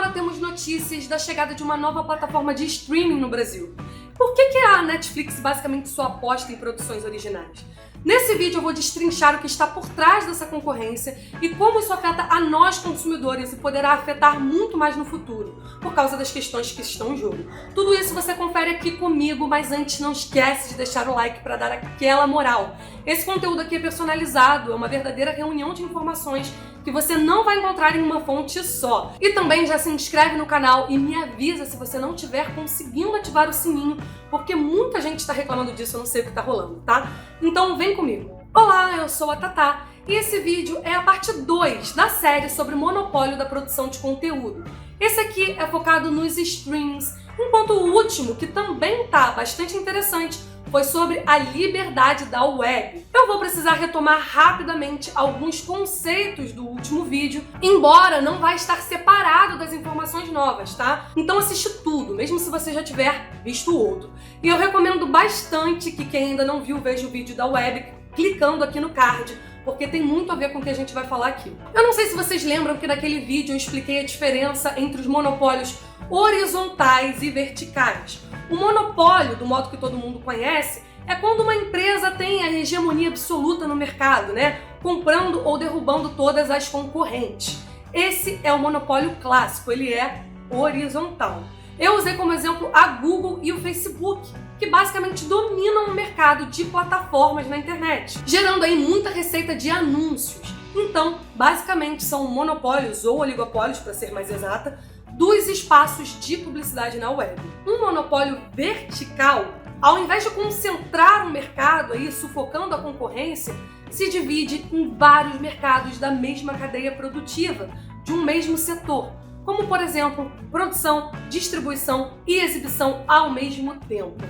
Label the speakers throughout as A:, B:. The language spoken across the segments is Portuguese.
A: agora temos notícias da chegada de uma nova plataforma de streaming no Brasil. Por que a Netflix basicamente só aposta em produções originais? Nesse vídeo eu vou destrinchar o que está por trás dessa concorrência e como isso afeta a nós consumidores e poderá afetar muito mais no futuro, por causa das questões que estão em jogo. Tudo isso você confere aqui comigo, mas antes não esquece de deixar o like para dar aquela moral. Esse conteúdo aqui é personalizado, é uma verdadeira reunião de informações que você não vai encontrar em uma fonte só. E também já se inscreve no canal e me avisa se você não estiver conseguindo ativar o sininho, porque muita gente está reclamando disso, eu não sei o que está rolando, tá? Então vem comigo. Olá, eu sou a Tatá e esse vídeo é a parte 2 da série sobre o monopólio da produção de conteúdo. Esse aqui é focado nos streams, enquanto o último, que também tá bastante interessante, foi sobre a liberdade da web. Eu vou precisar retomar rapidamente alguns conceitos do último vídeo, embora não vai estar separado das informações novas, tá? Então assiste tudo, mesmo se você já tiver visto o outro. E eu recomendo bastante que quem ainda não viu veja o vídeo da web clicando aqui no card, porque tem muito a ver com o que a gente vai falar aqui. Eu não sei se vocês lembram que naquele vídeo eu expliquei a diferença entre os monopólios horizontais e verticais. O monopólio, do modo que todo mundo conhece, é quando uma empresa tem a hegemonia absoluta no mercado, né? Comprando ou derrubando todas as concorrentes. Esse é o monopólio clássico, ele é horizontal. Eu usei como exemplo a Google e o Facebook, que basicamente dominam o mercado de plataformas na internet, gerando aí muita receita de anúncios. Então, basicamente são monopólios ou oligopólios, para ser mais exata, dos espaços de publicidade na web. Um monopólio vertical, ao invés de concentrar o mercado aí, sufocando a concorrência, se divide em vários mercados da mesma cadeia produtiva, de um mesmo setor, como por exemplo, produção, distribuição e exibição ao mesmo tempo.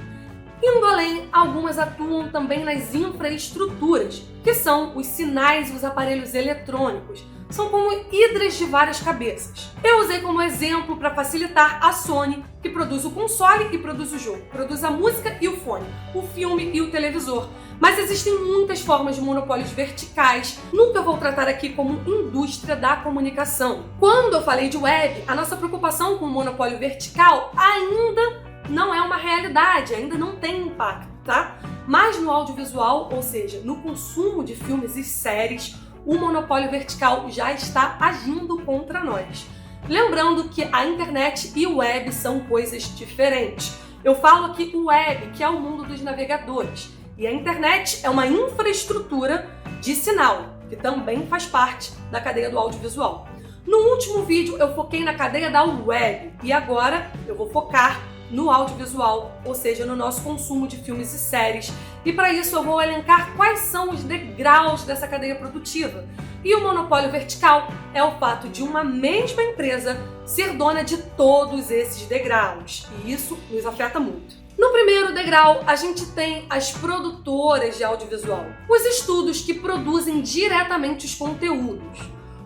A: Indo além, algumas atuam também nas infraestruturas, que são os sinais e os aparelhos eletrônicos. São como hidras de várias cabeças. Eu usei como exemplo para facilitar a Sony, que produz o console e produz o jogo, produz a música e o fone, o filme e o televisor. Mas existem muitas formas de monopólios verticais. Nunca vou tratar aqui como indústria da comunicação. Quando eu falei de web, a nossa preocupação com o monopólio vertical ainda não é uma realidade, ainda não tem impacto, tá? Mas no audiovisual, ou seja, no consumo de filmes e séries, o monopólio vertical já está agindo contra nós. Lembrando que a internet e o web são coisas diferentes. Eu falo aqui o web, que é o mundo dos navegadores, e a internet é uma infraestrutura de sinal, que também faz parte da cadeia do audiovisual. No último vídeo eu foquei na cadeia da web, e agora eu vou focar no audiovisual, ou seja, no nosso consumo de filmes e séries. E para isso eu vou elencar quais são os degraus dessa cadeia produtiva. E o monopólio vertical é o fato de uma mesma empresa ser dona de todos esses degraus. E isso nos afeta muito. No primeiro degrau, a gente tem as produtoras de audiovisual, os estúdios que produzem diretamente os conteúdos.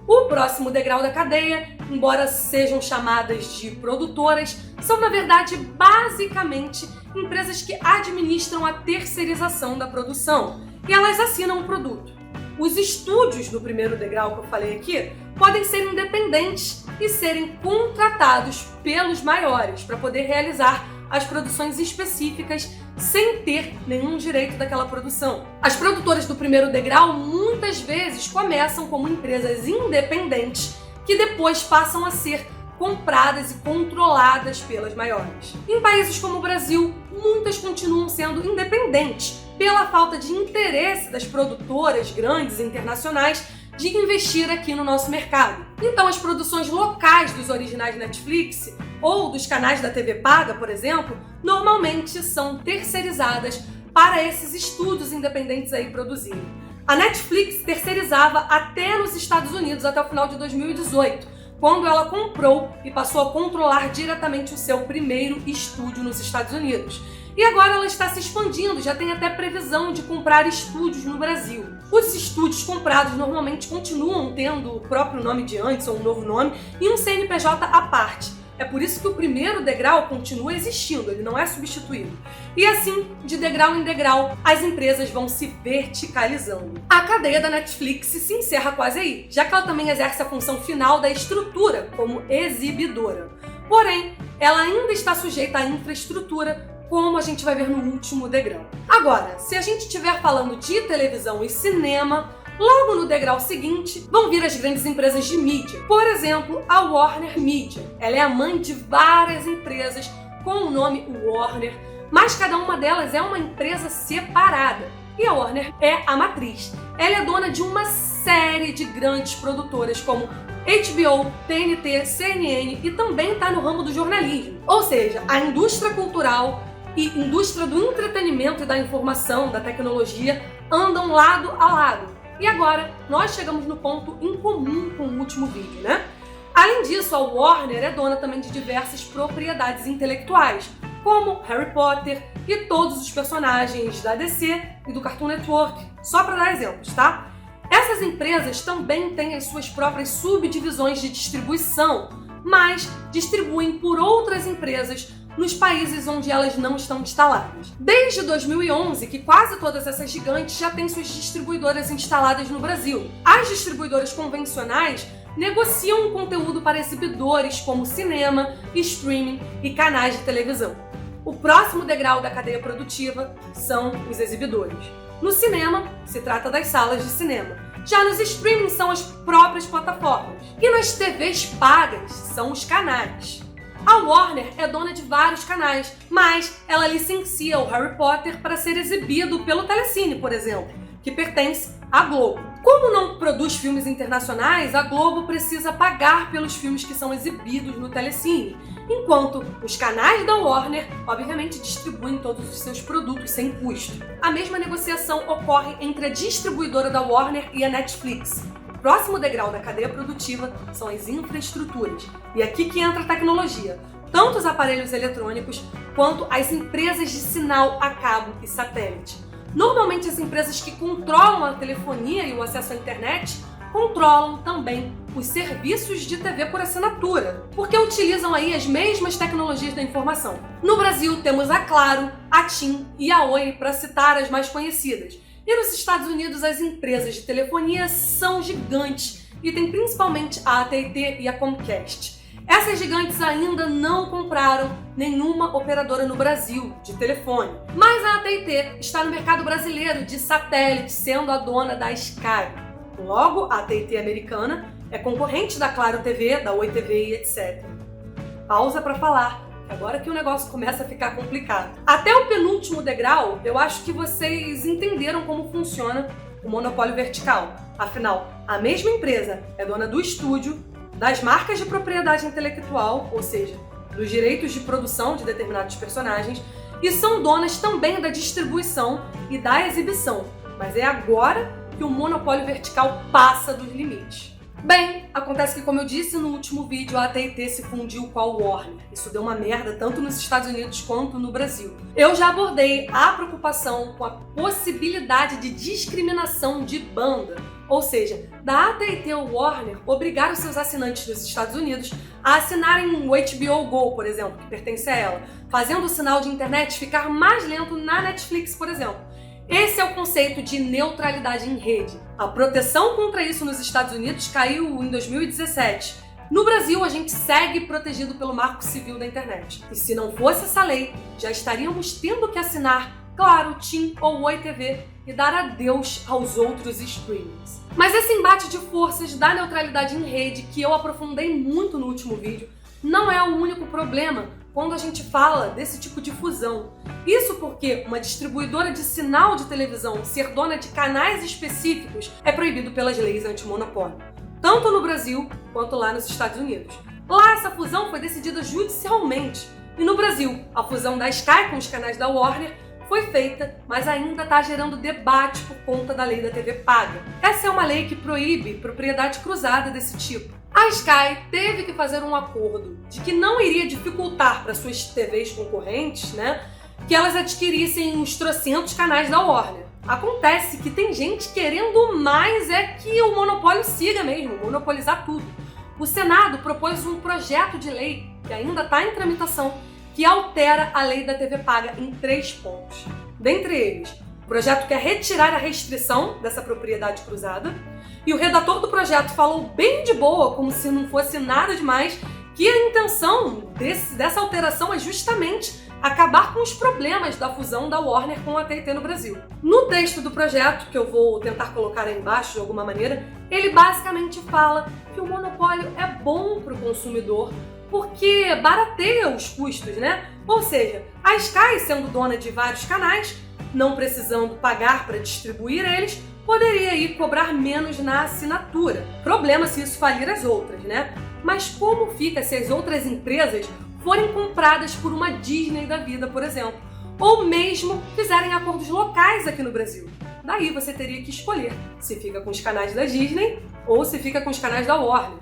A: O próximo degrau da cadeia, embora sejam chamadas de produtoras, são na verdade basicamente empresas que administram a terceirização da produção e elas assinam o produto. Os estúdios do primeiro degrau que eu falei aqui podem ser independentes e serem contratados pelos maiores para poder realizar as produções específicas sem ter nenhum direito daquela produção. As produtoras do primeiro degrau muitas vezes começam como empresas independentes que depois passam a ser compradas e controladas pelas maiores. Em países como o Brasil, muitas continuam sendo independentes pela falta de interesse das produtoras grandes e internacionais de investir aqui no nosso mercado. Então as produções locais dos originais Netflix ou dos canais da TV paga, por exemplo, normalmente são terceirizadas para esses estúdios independentes aí produzirem. A Netflix terceirizava até nos Estados Unidos até o final de 2018, quando ela comprou e passou a controlar diretamente o seu primeiro estúdio nos Estados Unidos. E agora ela está se expandindo, já tem até previsão de comprar estúdios no Brasil. Os estúdios comprados normalmente continuam tendo o próprio nome de antes, ou um novo nome, e um CNPJ à parte. É por isso que o primeiro degrau continua existindo, ele não é substituído. E assim, de degrau em degrau, as empresas vão se verticalizando. A cadeia da Netflix se encerra quase aí, já que ela também exerce a função final da estrutura como exibidora. Porém, ela ainda está sujeita à infraestrutura, como a gente vai ver no último degrau. Agora, se a gente estiver falando de televisão e cinema, logo no degrau seguinte vão vir as grandes empresas de mídia. Por exemplo, a Warner Media. Ela é a mãe de várias empresas com o nome Warner, mas cada uma delas é uma empresa separada. E a Warner é a matriz. Ela é dona de uma série de grandes produtoras como HBO, TNT, CNN e também está no ramo do jornalismo. Ou seja, a indústria cultural e indústria do entretenimento e da informação, da tecnologia, andam lado a lado. E agora, nós chegamos no ponto em comum com o último vídeo, né? Além disso, a Warner é dona também de diversas propriedades intelectuais, como Harry Potter e todos os personagens da DC e do Cartoon Network, só para dar exemplos, tá? Essas empresas também têm as suas próprias subdivisões de distribuição, mas distribuem por outras empresas nos países onde elas não estão instaladas. Desde 2011, que quase todas essas gigantes já têm suas distribuidoras instaladas no Brasil. As distribuidoras convencionais negociam o conteúdo para exibidores como cinema, streaming e canais de televisão. O próximo degrau da cadeia produtiva são os exibidores. No cinema, se trata das salas de cinema. Já nos streamings são as próprias plataformas. E nas TVs pagas são os canais. A Warner é dona de vários canais, mas ela licencia o Harry Potter para ser exibido pelo Telecine, por exemplo, que pertence à Globo. Como não produz filmes internacionais, a Globo precisa pagar pelos filmes que são exibidos no Telecine, enquanto os canais da Warner, obviamente, distribuem todos os seus produtos sem custo. A mesma negociação ocorre entre a distribuidora da Warner e a Netflix. O próximo degrau da cadeia produtiva são as infraestruturas. E aqui que entra a tecnologia, tanto os aparelhos eletrônicos quanto as empresas de sinal a cabo e satélite. Normalmente as empresas que controlam a telefonia e o acesso à internet controlam também os serviços de TV por assinatura, porque utilizam aí as mesmas tecnologias da informação. No Brasil temos a Claro, a TIM e a Oi, para citar as mais conhecidas. E nos Estados Unidos as empresas de telefonia são gigantes e tem principalmente a AT&T e a Comcast. Essas gigantes ainda não compraram nenhuma operadora no Brasil de telefone, mas a AT&T está no mercado brasileiro de satélite, sendo a dona da Sky. Logo, a AT&T americana é concorrente da Claro TV, da Oi TV e etc. Pausa para falar, agora que o negócio começa a ficar complicado. Até o penúltimo degrau, eu acho que vocês entenderam como funciona o monopólio vertical. Afinal, a mesma empresa é dona do estúdio, das marcas de propriedade intelectual, ou seja, dos direitos de produção de determinados personagens, e são donas também da distribuição e da exibição. Mas é agora que o monopólio vertical passa dos limites. Bem, acontece que, como eu disse no último vídeo, a AT&T se fundiu com a Warner. Isso deu uma merda tanto nos Estados Unidos quanto no Brasil. Eu já abordei a preocupação com a possibilidade de discriminação de banda, ou seja, da AT&T ou Warner obrigar os seus assinantes dos Estados Unidos a assinarem o HBO Go, por exemplo, que pertence a ela, fazendo o sinal de internet ficar mais lento na Netflix, por exemplo. Esse é o conceito de neutralidade em rede. A proteção contra isso nos Estados Unidos caiu em 2017. No Brasil, a gente segue protegido pelo Marco Civil da Internet. E se não fosse essa lei, já estaríamos tendo que assinar Claro, TIM ou Oi TV e dar adeus aos outros streamings. Mas esse embate de forças da neutralidade em rede, que eu aprofundei muito no último vídeo, não é o único problema quando a gente fala desse tipo de fusão. Isso porque uma distribuidora de sinal de televisão ser dona de canais específicos é proibido pelas leis antimonopólio, tanto no Brasil quanto lá nos Estados Unidos. Lá essa fusão foi decidida judicialmente, e no Brasil a fusão da Sky com os canais da Warner foi feita, mas ainda está gerando debate por conta da lei da TV paga. Essa é uma lei que proíbe propriedade cruzada desse tipo. A Sky teve que fazer um acordo de que não iria dificultar para suas TVs concorrentes, que elas adquirissem uns trocentos canais da Warner. Acontece que tem gente querendo mais que o monopólio siga mesmo, monopolizar tudo. O Senado propôs um projeto de lei que ainda está em tramitação, que altera a lei da TV paga em 3 pontos. Dentre eles, o projeto quer retirar a restrição dessa propriedade cruzada, e o redator do projeto falou bem de boa, como se não fosse nada demais, que a intenção dessa alteração é justamente acabar com os problemas da fusão da Warner com a TNT no Brasil. No texto do projeto, que eu vou tentar colocar aí embaixo de alguma maneira, ele basicamente fala que o monopólio é bom para o consumidor porque barateia os custos, né? Ou seja, a Sky, sendo dona de vários canais, não precisando pagar para distribuir eles, poderia aí cobrar menos na assinatura. Problema se isso falir as outras, né? Mas como fica se as outras empresas forem compradas por uma Disney da vida, por exemplo, ou mesmo fizerem acordos locais aqui no Brasil? Daí você teria que escolher se fica com os canais da Disney ou se fica com os canais da Warner.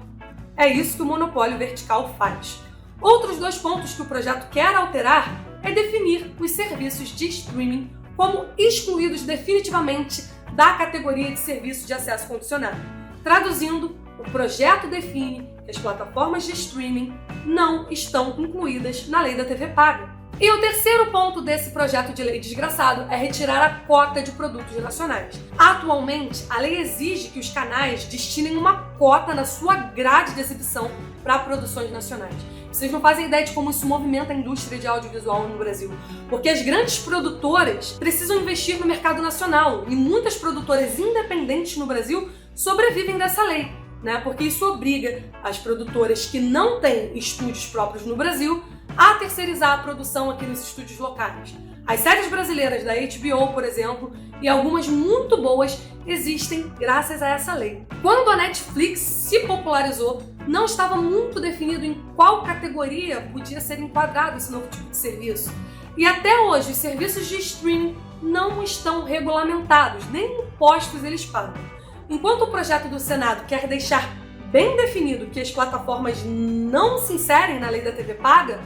A: É isso que o monopólio vertical faz. Outros 2 pontos que o projeto quer alterar é definir os serviços de streaming como excluídos definitivamente da categoria de serviço de acesso condicionado. Traduzindo, o projeto define que as plataformas de streaming não estão incluídas na lei da TV paga. E o terceiro ponto desse projeto de lei desgraçado é retirar a cota de produtos nacionais. Atualmente, a lei exige que os canais destinem uma cota na sua grade de exibição para produções nacionais. Vocês não fazem ideia de como isso movimenta a indústria de audiovisual no Brasil, porque as grandes produtoras precisam investir no mercado nacional e muitas produtoras independentes no Brasil sobrevivem dessa lei, né? Porque isso obriga as produtoras que não têm estúdios próprios no Brasil a terceirizar a produção aqui nos estúdios locais. As séries brasileiras da HBO, por exemplo, e algumas muito boas, existem graças a essa lei. Quando a Netflix se popularizou, não estava muito definido em qual categoria podia ser enquadrado esse novo tipo de serviço. E até hoje, os serviços de streaming não estão regulamentados, nem impostos eles pagam. Enquanto o projeto do Senado quer deixar bem definido que as plataformas não se inserem na lei da TV paga,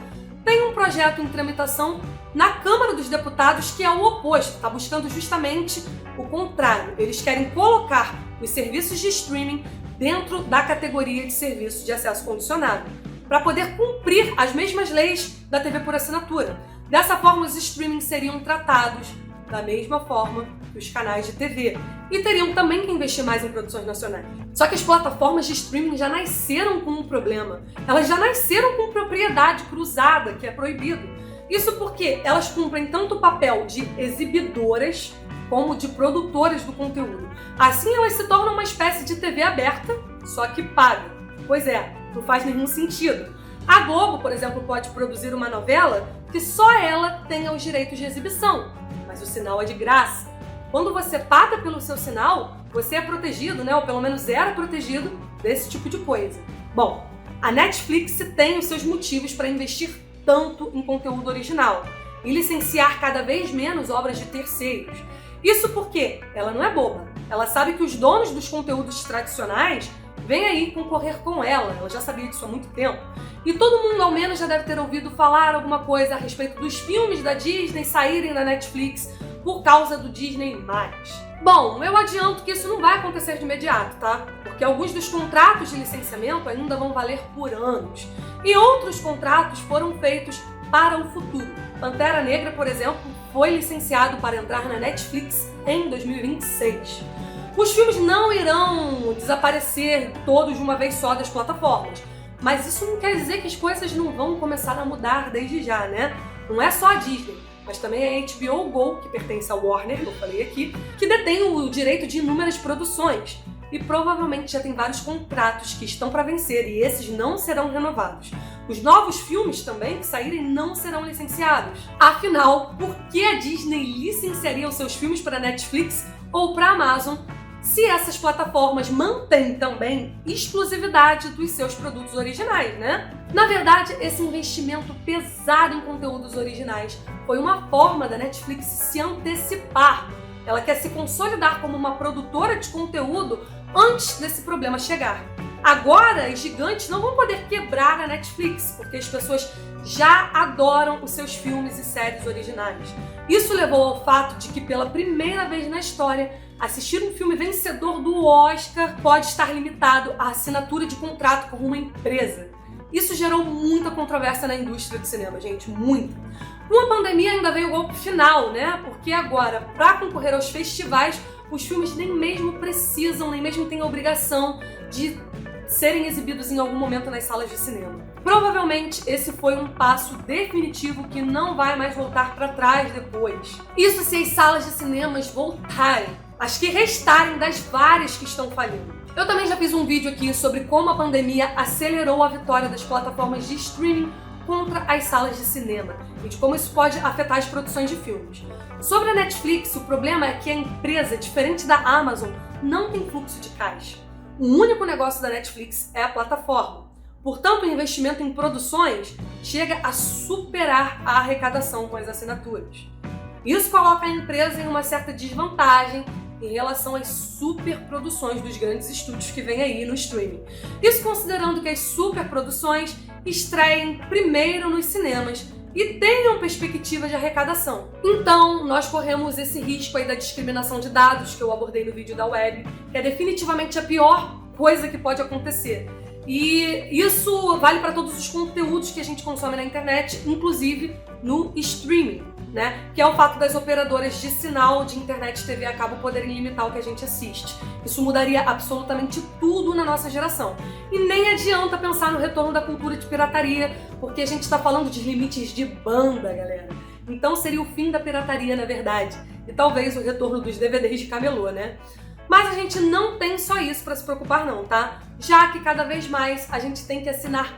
A: tem um projeto em tramitação na Câmara dos Deputados que é o oposto, está buscando justamente o contrário. Eles querem colocar os serviços de streaming dentro da categoria de serviço de acesso condicionado, para poder cumprir as mesmas leis da TV por assinatura. Dessa forma, os streamings seriam tratados da mesma forma que os canais de TV e teriam também que investir mais em produções nacionais. Só que as plataformas de streaming já nasceram com um problema. Elas já nasceram com propriedade cruzada, que é proibido. Isso porque elas cumprem tanto o papel de exibidoras como de produtoras do conteúdo. Assim, elas se tornam uma espécie de TV aberta, só que paga. Pois é, não faz nenhum sentido. A Globo, por exemplo, pode produzir uma novela que só ela tenha os direitos de exibição, mas o sinal é de graça. Quando você paga pelo seu sinal, você é protegido, né? Ou pelo menos era protegido desse tipo de coisa. Bom, a Netflix tem os seus motivos para investir tanto em conteúdo original e licenciar cada vez menos obras de terceiros. Isso porque ela não é boba. Ela sabe que os donos dos conteúdos tradicionais vêm aí concorrer com ela já sabia disso há muito tempo. E todo mundo ao menos já deve ter ouvido falar alguma coisa a respeito dos filmes da Disney saírem da Netflix por causa do Disney+. Bom, eu adianto que isso não vai acontecer de imediato, tá? Porque alguns dos contratos de licenciamento ainda vão valer por anos. E outros contratos foram feitos para o futuro. Pantera Negra, por exemplo, foi licenciado para entrar na Netflix em 2026. Os filmes não irão desaparecer todos de uma vez só das plataformas, mas isso não quer dizer que as coisas não vão começar a mudar desde já, né? Não é só a Disney, mas também a HBO Go, que pertence ao Warner, que eu falei aqui, que detém o direito de inúmeras produções. E provavelmente já tem vários contratos que estão para vencer e esses não serão renovados. Os novos filmes também que saírem não serão licenciados. Afinal, por que a Disney licenciaria os seus filmes para a Netflix ou para a Amazon se essas plataformas mantêm também exclusividade dos seus produtos originais, né? Na verdade, esse investimento pesado em conteúdos originais foi uma forma da Netflix se antecipar. Ela quer se consolidar como uma produtora de conteúdo antes desse problema chegar. Agora, os gigantes não vão poder quebrar a Netflix, porque as pessoas já adoram os seus filmes e séries originais. Isso levou ao fato de que, pela primeira vez na história, assistir um filme vencedor do Oscar pode estar limitado à assinatura de contrato com uma empresa. Isso Isso gerou muita controvérsia na indústria do cinema, gente, muita. Com a pandemia ainda veio o golpe final, né? Porque agora, para concorrer aos festivais, os filmes nem mesmo precisam, nem mesmo têm a obrigação de serem exibidos em algum momento nas salas de cinema. Provavelmente esse foi um passo definitivo que não vai mais voltar para trás depois. Isso se as salas de cinemas voltarem, as que restarem das várias que estão falindo. Eu também já fiz um vídeo aqui sobre como a pandemia acelerou a vitória das plataformas de streaming contra as salas de cinema e de como isso pode afetar as produções de filmes. Sobre a Netflix, o problema é que a empresa, diferente da Amazon, não tem fluxo de caixa. O único negócio da Netflix é a plataforma. Portanto, o investimento em produções chega a superar a arrecadação com as assinaturas. Isso coloca a empresa em uma certa desvantagem em relação às superproduções dos grandes estúdios que vêm aí no streaming. Isso considerando que as superproduções estreiem primeiro nos cinemas e tenham perspectiva de arrecadação. Então, nós corremos esse risco aí da discriminação de dados, que eu abordei no vídeo da web, que é definitivamente a pior coisa que pode acontecer. E isso vale para todos os conteúdos que a gente consome na internet, inclusive no streaming, né? Que é o fato das operadoras de sinal de internet e TV a cabo poderem limitar o que a gente assiste. Isso mudaria absolutamente tudo na nossa geração. E nem adianta pensar no retorno da cultura de pirataria, porque a gente está falando de limites de banda, galera. Então seria o fim da pirataria, na verdade. E talvez o retorno dos DVDs de camelô, né? Mas a gente não tem só isso para se preocupar não, tá? Já que cada vez mais a gente tem que assinar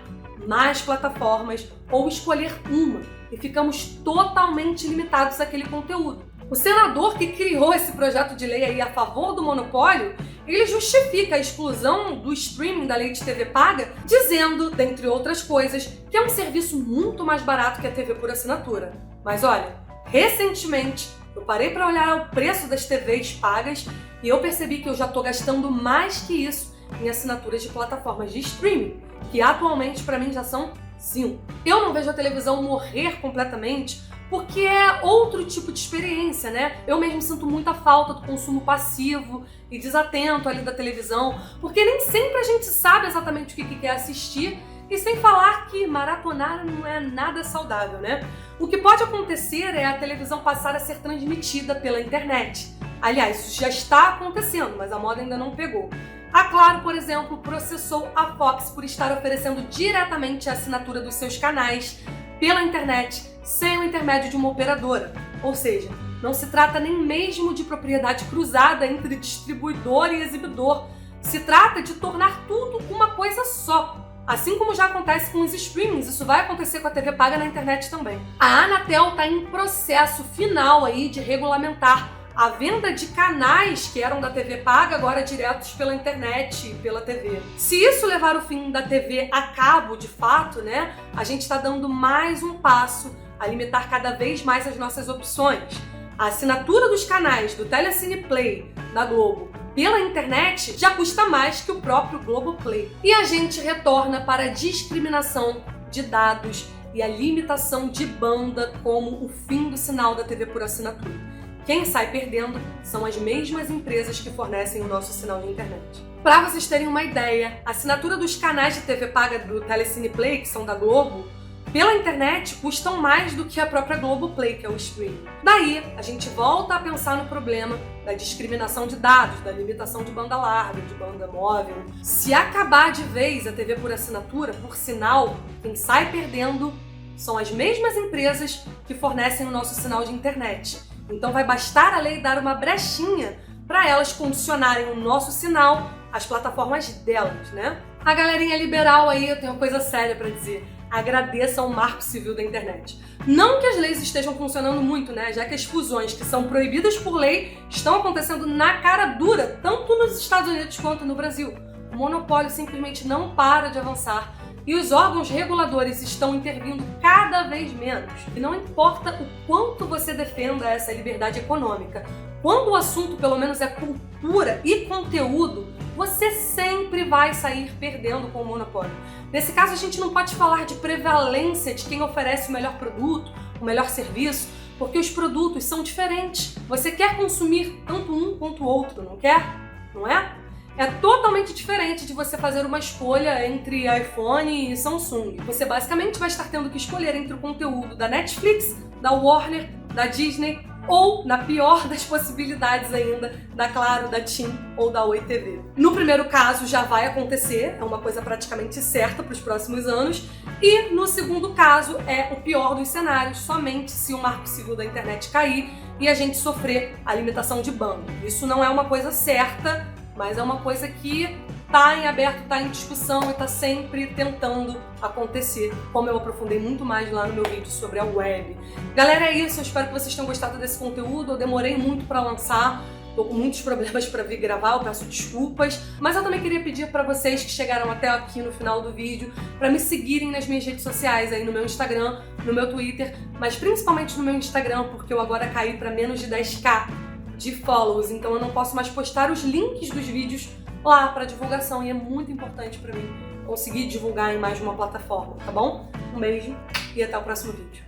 A: mais plataformas ou escolher uma e ficamos totalmente limitados àquele conteúdo. O senador que criou esse projeto de lei aí a favor do monopólio, ele justifica a exclusão do streaming da lei de TV paga, dizendo, dentre outras coisas, que é um serviço muito mais barato que a TV por assinatura. Mas olha, recentemente eu parei para olhar o preço das TVs pagas e eu percebi que eu já estou gastando mais que isso em assinaturas de plataformas de streaming, que atualmente para mim já são 5. Eu não vejo a televisão morrer completamente porque é outro tipo de experiência, né? Eu mesmo sinto muita falta do consumo passivo e desatento ali da televisão, porque nem sempre a gente sabe exatamente o que quer assistir. E sem falar que maratonar não é nada saudável, né? O que pode acontecer é a televisão passar a ser transmitida pela internet. Aliás, isso já está acontecendo, mas a moda ainda não pegou. A Claro, por exemplo, processou a Fox por estar oferecendo diretamente a assinatura dos seus canais pela internet, sem o intermédio de uma operadora. Ou seja, não se trata nem mesmo de propriedade cruzada entre distribuidor e exibidor. Se trata de tornar tudo uma coisa só. Assim como já acontece com os streamings, isso vai acontecer com a TV paga na internet também. A Anatel está em processo final aí de regulamentar a venda de canais que eram da TV paga, agora diretos pela internet e pela TV. Se isso levar o fim da TV a cabo, de fato, né, a gente está dando mais um passo a limitar cada vez mais as nossas opções. A assinatura dos canais do Telecine Play, da Globo, pela internet já custa mais que o próprio Globoplay. E a gente retorna para a discriminação de dados e a limitação de banda como o fim do sinal da TV por assinatura. Quem sai perdendo são as mesmas empresas que fornecem o nosso sinal de internet. Para vocês terem uma ideia, a assinatura dos canais de TV paga do Telecine Play, que são da Globo, pela internet custam mais do que a própria Globoplay, que é o streaming. Daí, a gente volta a pensar no problema da discriminação de dados, da limitação de banda larga, de banda móvel. Se acabar de vez a TV por assinatura, por sinal, quem sai perdendo são as mesmas empresas que fornecem o nosso sinal de internet. Então vai bastar a lei dar uma brechinha para elas condicionarem o nosso sinal às plataformas delas, né? A galerinha liberal aí, eu tenho uma coisa séria para dizer. Agradeça ao marco civil da internet. Não que as leis estejam funcionando muito, né? Já que as fusões que são proibidas por lei estão acontecendo na cara dura, tanto nos Estados Unidos quanto no Brasil. O monopólio simplesmente não para de avançar e os órgãos reguladores estão intervindo cada vez menos. E não importa o quanto você defenda essa liberdade econômica, quando o assunto pelo menos é cultura e conteúdo, você sempre vai sair perdendo com o monopólio. Nesse caso, a gente não pode falar de prevalência de quem oferece o melhor produto, o melhor serviço, porque os produtos são diferentes. Você quer consumir tanto um quanto o outro, não quer? Não é? é totalmente diferente de você fazer uma escolha entre iPhone e Samsung. Você basicamente vai estar tendo que escolher entre o conteúdo da Netflix, da Warner, da Disney ou, na pior das possibilidades ainda, da Claro, da TIM ou da Oi TV. No primeiro caso já vai acontecer, é uma coisa praticamente certa para os próximos anos, e no segundo caso é o pior dos cenários, somente se o marco civil da internet cair e a gente sofrer a limitação de banda. Isso não é uma coisa certa, mas é uma coisa que tá em aberto, tá em discussão e tá sempre tentando acontecer, como eu aprofundei muito mais lá no meu vídeo sobre a web. Galera, é isso, eu espero que vocês tenham gostado desse conteúdo, eu demorei muito pra lançar, tô com muitos problemas pra vir gravar, eu peço desculpas, mas eu também queria pedir pra vocês que chegaram até aqui no final do vídeo pra me seguirem nas minhas redes sociais, aí no meu Instagram, no meu Twitter, mas principalmente no meu Instagram, porque eu agora caí pra menos de 10k de follows, então eu não posso mais postar os links dos vídeos lá para divulgação e é muito importante para mim conseguir divulgar em mais de uma plataforma, tá bom? Um beijo e até o próximo vídeo.